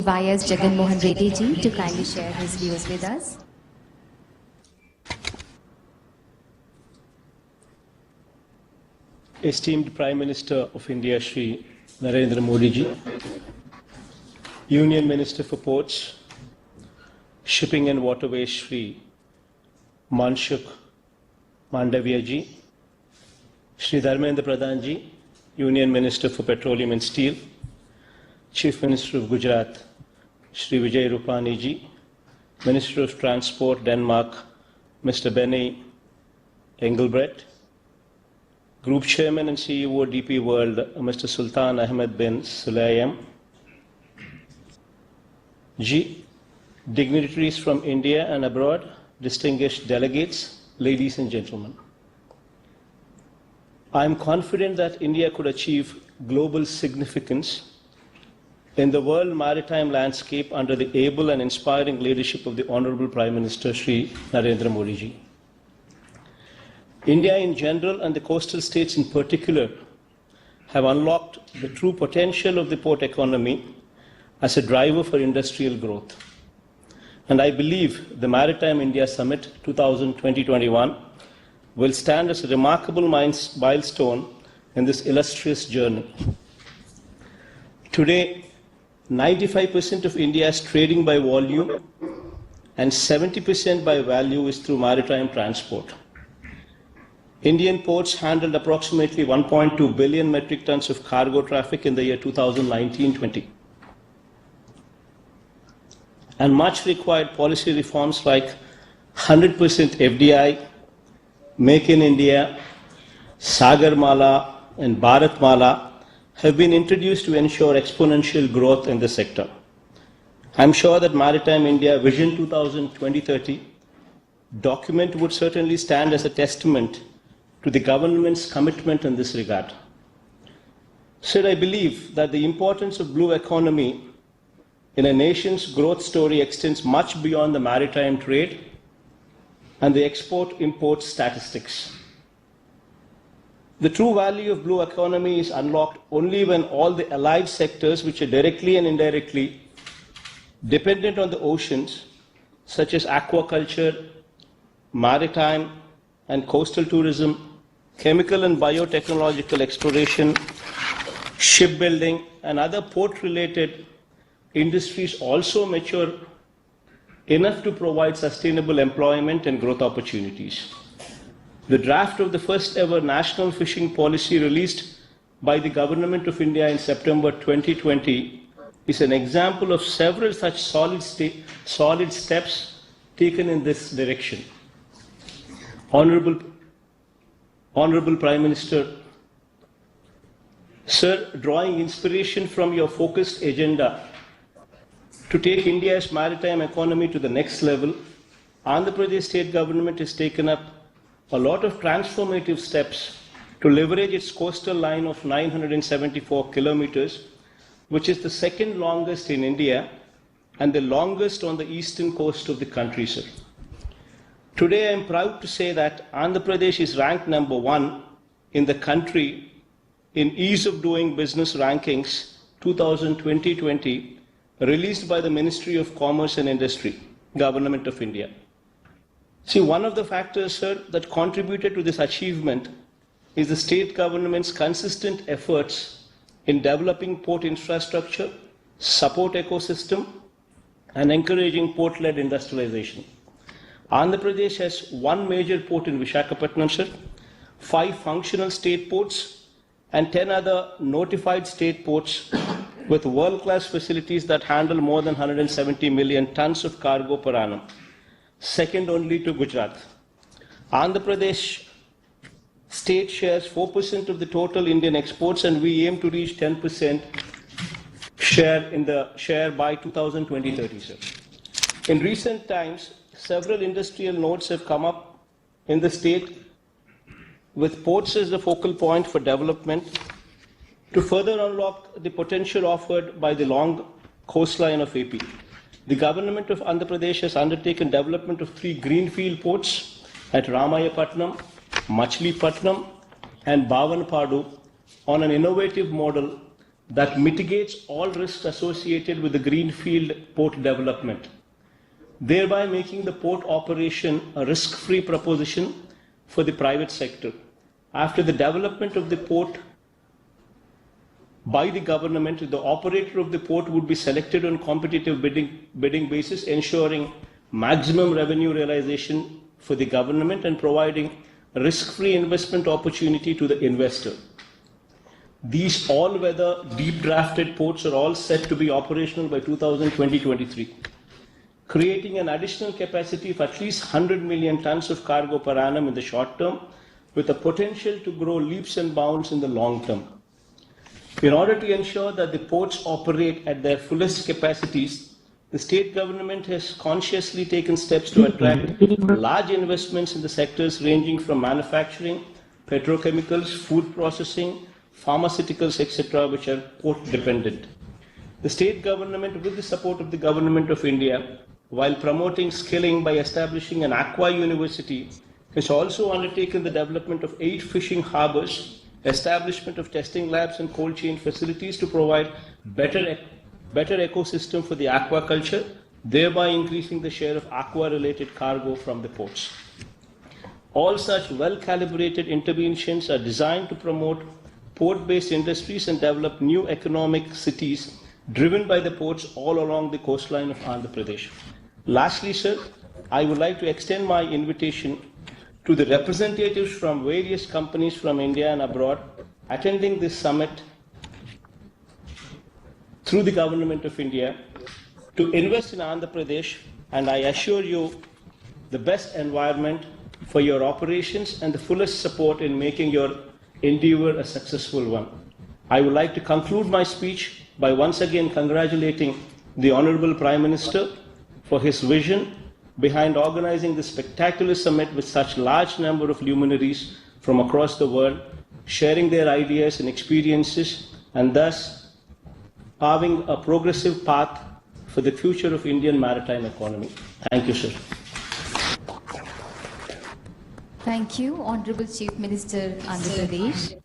Vyas Jagan Mohan Reddy ji to kindly share his views with us. Esteemed Prime Minister of India, Shri Narendra Modi ji, Union Minister for Ports, Shipping and Waterways, Shri Manshukh Mandavia ji, Shri Dharmendra Pradhan ji, Union Minister for Petroleum and Steel, Chief Minister of Gujarat, Shri Vijay Rupani ji, Minister of Transport, Denmark, Mr. Benny Engelbrecht, Group Chairman and CEO DP World, Mr. Sultan Ahmed bin Sulayem ji, dignitaries from India and abroad, distinguished delegates, ladies and gentlemen. I am confident that India could achieve global significance in the world maritime landscape under the able and inspiring leadership of the Honorable Prime Minister Shri Narendra Modi ji. India in general and the coastal states in particular have unlocked the true potential of the port economy as a driver for industrial growth. And I believe the Maritime India Summit 2020-21 will stand as a remarkable milestone in this illustrious journey. Today, 95% of India's trading by volume and 70% by value is through maritime transport. Indian ports handled approximately 1.2 billion metric tons of cargo traffic in the year 2019-20. And much required policy reforms like 100% FDI, Make in India, Sagarmala and Bharatmala have been introduced to ensure exponential growth in the sector. I am sure that Maritime India Vision 2030 document would certainly stand as a testament to the government's commitment in this regard. Sir, I believe that the importance of blue economy in a nation's growth story extends much beyond the maritime trade and the export-import statistics. The true value of blue economy is unlocked only when all the allied sectors which are directly and indirectly dependent on the oceans, such as aquaculture, maritime and coastal tourism, chemical and biotechnological exploration, shipbuilding and other port-related industries also mature enough to provide sustainable employment and growth opportunities. The draft of the first ever national fishing policy released by the Government of India in September 2020 is an example of several such solid steps taken in this direction. Honorable Prime Minister, Sir, drawing inspiration from your focused agenda to take India's maritime economy to the next level, Andhra Pradesh State Government has taken up a lot of transformative steps to leverage its coastal line of 974 kilometers, which is the second longest in India and the longest on the eastern coast of the country, sir. Today, I am proud to say that Andhra Pradesh is ranked number 1 in the country in Ease of Doing Business Rankings 2020-20, released by the Ministry of Commerce and Industry, Government of India. See, one of the factors, sir, that contributed to this achievement is the state government's consistent efforts in developing port infrastructure, support ecosystem, and encouraging port-led industrialization. Andhra Pradesh has one major port in Visakhapatnam, sir, 5 functional state ports, and 10 other notified state ports with world-class facilities that handle more than 170 million tons of cargo per annum, second only to Gujarat. Andhra Pradesh state shares 4% of the total Indian exports, and we aim to reach 10% share by 2020-30, sir. In recent times, several industrial nodes have come up in the state with ports as the focal point for development to further unlock the potential offered by the long coastline of AP. The Government of Andhra Pradesh has undertaken development of 3 greenfield ports at Ramayapatnam, Machilipatnam and Bhavanpadu on an innovative model that mitigates all risks associated with the greenfield port development, thereby making the port operation a risk-free proposition for the private sector. After the development of the port by the government, the operator of the port would be selected on competitive bidding basis, ensuring maximum revenue realization for the government and providing a risk-free investment opportunity to the investor. These all-weather, deep-drafted ports are all set to be operational by 2020-23, creating an additional capacity of at least 100 million tons of cargo per annum in the short term, with the potential to grow leaps and bounds in the long term. In order to ensure that the ports operate at their fullest capacities, the state government has consciously taken steps to attract large investments in the sectors ranging from manufacturing, petrochemicals, food processing, pharmaceuticals, etc., which are port dependent. The state government, with the support of the Government of India, while promoting skilling by establishing an Aqua University, has also undertaken the development of 8 fishing harbours, establishment of testing labs and cold chain facilities to provide better ecosystem for the aquaculture, thereby increasing the share of aqua-related cargo from the ports. All such well-calibrated interventions are designed to promote port-based industries and develop new economic cities driven by the ports all along the coastline of Andhra Pradesh. Lastly, sir, I would like to extend my invitation to the representatives from various companies from India and abroad attending this summit through the Government of India to invest in Andhra Pradesh, and I assure you the best environment for your operations and the fullest support in making your endeavor a successful one. I would like to conclude my speech by once again congratulating the Honorable Prime Minister for his vision behind organizing this spectacular summit with such large number of luminaries from across the world, sharing their ideas and experiences, and thus paving a progressive path for the future of Indian maritime economy. Thank you, sir. Thank you, Honorable Chief Minister, Andhra Pradesh.